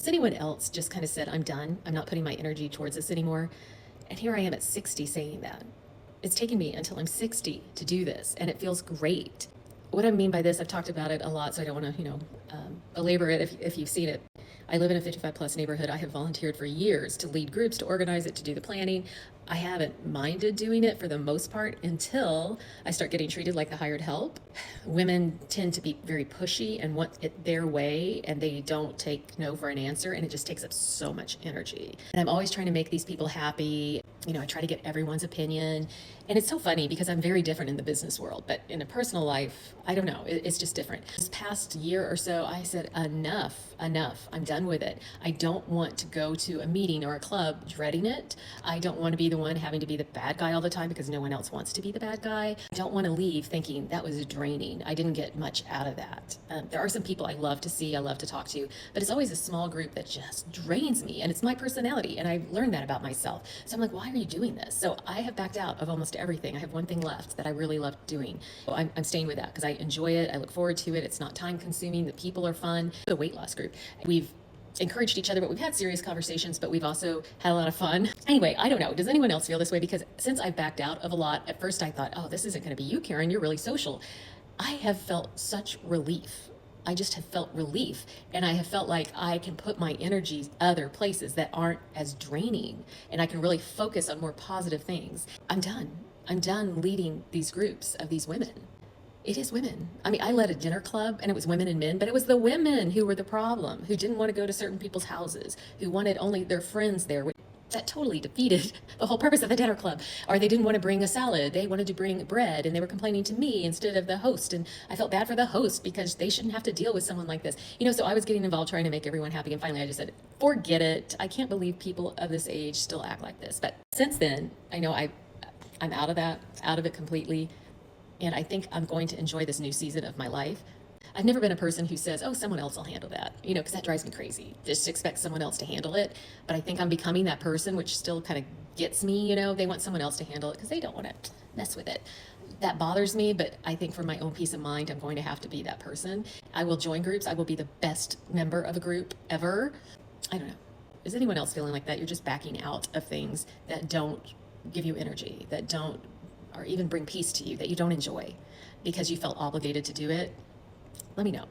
Has anyone else just kind of said, I'm done, I'm not putting my energy towards this anymore? And here I am at 60 saying that. It's taken me until I'm 60 to do this, and it feels great. What I mean by this, I've talked about it a lot, so I don't want to, belabor it if you've seen it. I live in a 55 plus neighborhood. I have volunteered for years to lead groups, to organize it, to do the planning. I haven't minded doing it for the most part until I start getting treated like the hired help. Women tend to be very pushy and want it their way, and they don't take no for an answer, and it just takes up so much energy. And I'm always trying to make these people happy. I try to get everyone's opinion. And it's so funny because I'm very different in the business world, but in a personal life, I don't know, it's just different. This past year or so, I said, enough, I'm done with it. I don't want to go to a meeting or a club dreading it. I don't want to be the one having to be the bad guy all the time because no one else wants to be the bad guy. I don't want to leave thinking that was draining. I didn't get much out of that. There are some people I love to see, I love to talk to, but it's always a small group that just drains me, and it's my personality, and I've learned that about myself. So I'm like, why are you doing this? So I have backed out of almost everything. I have one thing left that I really love doing. So I'm staying with that because I enjoy it. I look forward to it. It's not time consuming. The people are fun. The weight loss group, we've encouraged each other, but we've had serious conversations, but we've also had a lot of fun. Anyway, I don't know. Does anyone else feel this way? Because since I've backed out of a lot, at first I thought, oh, this isn't going to be you, Karen. You're really social. I have felt such relief. I just have felt relief, and I have felt like I can put my energies other places that aren't as draining, and I can really focus on more positive things. I'm done leading these groups of these women. It is women. I mean, I led a dinner club and it was women and men, but it was the women who were the problem, who didn't want to go to certain people's houses, who wanted only their friends there. That totally defeated the whole purpose of the dinner club. Or they didn't want to bring a salad. They wanted to bring bread, and they were complaining to me instead of the host. And I felt bad for the host because they shouldn't have to deal with someone like this. So I was getting involved trying to make everyone happy. And finally I just said, forget it. I can't believe people of this age still act like this. But since then, I know I'm out of it completely. And I think I'm going to enjoy this new season of my life. I've never been a person who says, oh, someone else will handle that, because that drives me crazy. Just expect someone else to handle it. But I think I'm becoming that person, which still kind of gets me, they want someone else to handle it because they don't want to mess with it. That bothers me, but I think for my own peace of mind, I'm going to have to be that person. I will join groups. I will be the best member of a group ever. I don't know. Is anyone else feeling like that? You're just backing out of things that don't give you energy, that don't, or even bring peace to you, that you don't enjoy because you felt obligated to do it? Let me know.